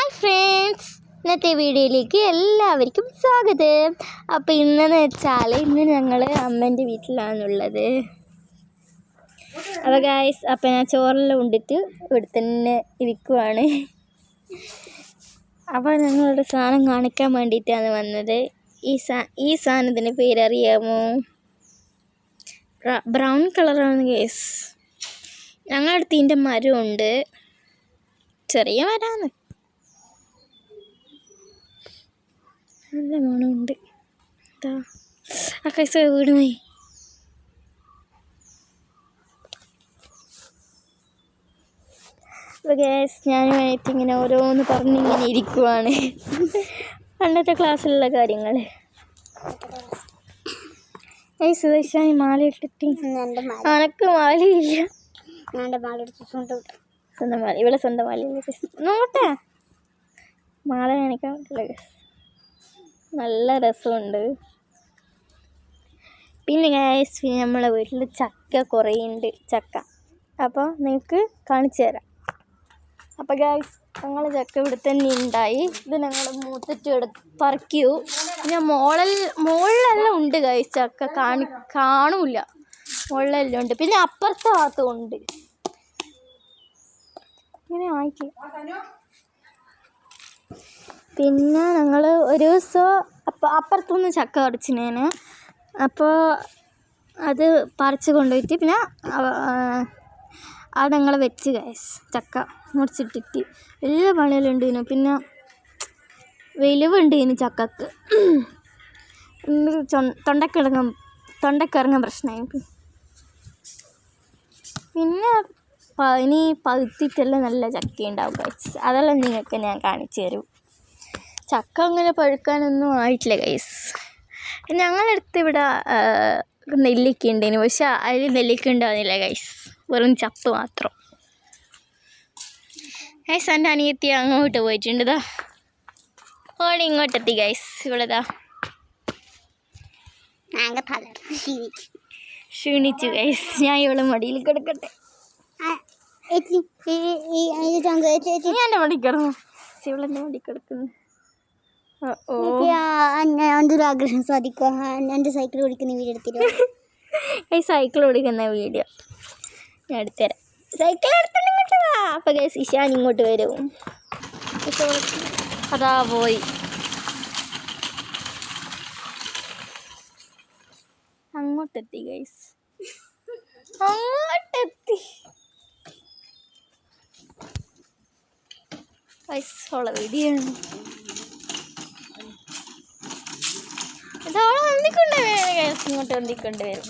Hi friends, ഇന്നത്തെ വീഡിയോയിലേക്ക് എല്ലാവർക്കും സ്വാഗതം. അപ്പോൾ ഇന്നെന്ന് വെച്ചാൽ ഇന്ന് ഞങ്ങൾ അമ്മേൻ്റെ വീട്ടിലാണുള്ളത്. അപ്പോൾ ഗായ്സ്, അപ്പോൾ ഞാൻ ചോറെല്ലാം ഉണ്ടിട്ട് ഇവിടെ തന്നെ ഇരിക്കുവാണ്. അപ്പോൾ ഞങ്ങളുടെ സാധനം കാണിക്കാൻ വേണ്ടിയിട്ടാണ് വന്നത്. ഈ സാധനത്തിൻ്റെ പേരറിയാമോ? ബ്രൗൺ കളറാണ് ഗൈസ്. ഞങ്ങളുടെ അടുത്ത് ഇതിൻ്റെ മരമുണ്ട്, ചെറിയ മരമാണ്, നല്ല മണമുണ്ട്. ആ കൈസ വീട് പോയി. അപ്പോൾ ഗ്യാസ് ഞാൻ വേണ്ടിയിട്ട് ഇങ്ങനെ ഓരോന്ന് പറഞ്ഞിങ്ങനെ ഇരിക്കുവാണ്. പണ്ടത്തെ ക്ലാസ്സിലുള്ള കാര്യങ്ങൾ. സുദേശാൻ മാല ഇട്ടിട്ട് അനക്ക് മാലയില്ല. സ്വന്തം മാല, ഇവിടെ സ്വന്തം മാലയില്ല. നോട്ടെ മാല കാണിക്കാൻ പറ്റില്ല. നല്ല രസമുണ്ട്. പിന്നെ ഗൈസ്, നമ്മളെ വീട്ടിൽ ചക്ക കുറേ ഉണ്ട്. ചക്ക അപ്പോൾ നിങ്ങൾക്ക് കാണിച്ചു തരാം. അപ്പോൾ ഗൈസ്, ഞങ്ങൾ ചക്ക ഇവിടെ തന്നെ ഉണ്ടായി. ഇത് ഞങ്ങൾ മൂത്തിട്ട് പറിക്കൂ. പിന്നെ മുകളിലെല്ലാം ഉണ്ട് ഗൈസ് ചക്ക. കാണൂല, മുകളിലെല്ലാം ഉണ്ട്. പിന്നെ അപ്പുറത്തെ ഭാഗത്തും ഉണ്ട്. ഇങ്ങനെ ആയിട്ടില്ല. പിന്നെ ഞങ്ങൾ ഒരു ദിവസം അപ്പുറത്തുനിന്ന് ചക്ക പറിച്ചിനേന്. അപ്പോൾ അത് പറിച്ച് കൊണ്ടുപോയിട്ട് പിന്നെ അത് ഞങ്ങൾ വെച്ച് ഗൈസ്. ചക്ക മുറിച്ചിട്ടിട്ട് എല്ലാ പണിയെല്ലാം ഇതിന്. പിന്നെ വെലിവുണ്ട് ഇതിന് ചക്കക്ക്. തൊണ്ടക്കിറങ്ങാൻ പ്രശ്നമായി. പിന്നെ ഇനി പഴുത്തിട്ടെല്ലാം നല്ല ചക്ക ഉണ്ടാവും ഗൈസ്. അതെല്ലാം നിങ്ങൾക്ക് ഞാൻ കാണിച്ചു തരും. ചക്ക അങ്ങനെ പഴുക്കാനൊന്നും ആയിട്ടില്ല ഗൈസ്. ഞങ്ങളടുത്ത് ഇവിടെ നെല്ലിക്ക ഉണ്ടേനു, പക്ഷെ അതിൽ നെല്ലിക്ക ഉണ്ടാകുന്നില്ല ഗൈസ്, വെറും ചപ്പ് മാത്രം. ഗൈസ്, എൻ്റെ അനിയത്തി അങ്ങോട്ട് പോയിട്ടുണ്ട്. ഇതാ ഓടി ഇങ്ങോട്ടെത്തി ഗൈസ്. ഇവിടെ ക്ഷീണിച്ചു ഗൈസ്. ഞാൻ ഇവിടെ മടിയിൽ കിടക്കട്ടെ. എൻ്റെ മടി കിടന്നു. ഇവിടെ മടി കിടക്കുന്നു. ഒരു ആഗ്രഹം സാധിക്കും. എൻ്റെ സൈക്കിൾ ഓടിക്കുന്ന വീഡിയോ എടുത്തിട്ട് ഈ സൈക്കിൾ ഓടിക്കുന്ന വീഡിയോ ഞാൻ എടുത്തുതരാം. സൈക്കിൾ എടുത്തിട്ട് അപ്പോൾ ഗൈസ് ഇഷാൻ ഇങ്ങോട്ട് വരും. അതാ പോയി. അങ്ങോട്ടെത്തി ഗൈസ്, അങ്ങോട്ടെത്തി പൈസയുള്ള വീഡിയോയാണ്. ഇതോളം വന്നിക്കൊണ്ട് വരും ഗൈസ്, ഇങ്ങോട്ട് വന്നിക്കൊണ്ട് വരും.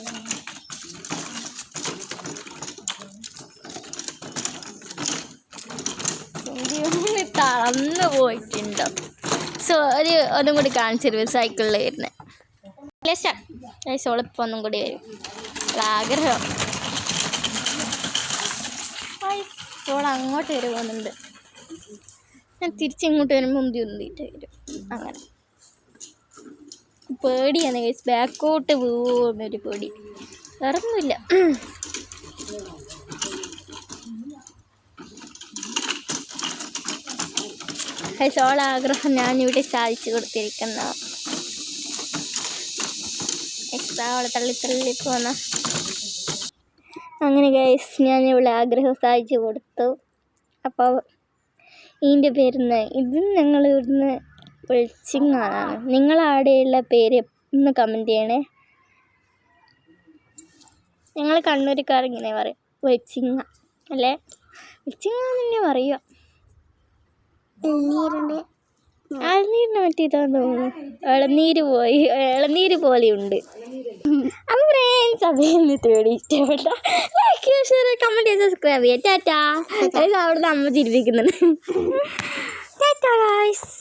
തളർന്നു പോയിട്ടുണ്ടോ? സോ ഒന്നും കൂടി കാണിച്ചു തരും സൈക്കിളിൽ വരുന്നത്. ഓളിപ്പോൾ ഒന്നും കൂടി വരും. ആഗ്രഹം ഓൾ അങ്ങോട്ട് വരുന്നുണ്ട്. ഞാൻ തിരിച്ചിങ്ങോട്ട് വരുമ്പോൾ മുന്തി ഉന്തിയിട്ട് വരും. അങ്ങനെ പേടിയാണ് ഗൈസ്, ബാക്കോട്ട് പോകുന്നൊരു പേടി, വേറൊന്നുമില്ല. ഗൈസ്, ഓളെ ആഗ്രഹം ഞാനിവിടെ സാധിച്ചു കൊടുത്തിരിക്കുന്ന. അവളെ തള്ളി പോന്ന. അങ്ങനെ ഗൈസ്, ഞാനിവിടെ ആഗ്രഹം സാധിച്ചു കൊടുത്തു. അപ്പോൾ ഇതിൻ്റെ പേരുന്ന് ഇത് ഞങ്ങൾ ഇവിടുന്ന് വെളിച്ചിങ്ങാണ്. നിങ്ങളവിടെയുള്ള പേര് ഒന്ന് കമൻറ്റ് ചെയ്യണേ. ഞങ്ങൾ കണ്ണൂർക്കാർ ഇങ്ങനെ പറയും, വെളിച്ചിങ്ങ അല്ലേ? വെളിച്ചിങ്ങ തന്നെ പറയുക. ഇളനീരിന് മറ്റേതാന്ന് തോന്നുന്നു, ഇളനീര് പോലെയുണ്ട്. അപ്പോൾ ഫ്രണ്ട്സ്, അഭിനന്ദി തേടി ഇഷ്ടപ്പെട്ട ലൈക്ക് ഷെയർ കമൻറ്റ് ചെയ്ത് സബ്സ്ക്രൈബ് ചെയ്യാം. ടാറ്റാ. അവിടുന്ന് അമ്മ ചിരിപ്പിക്കുന്നുണ്ട്. ടാറ്റാ ഗൈസ്.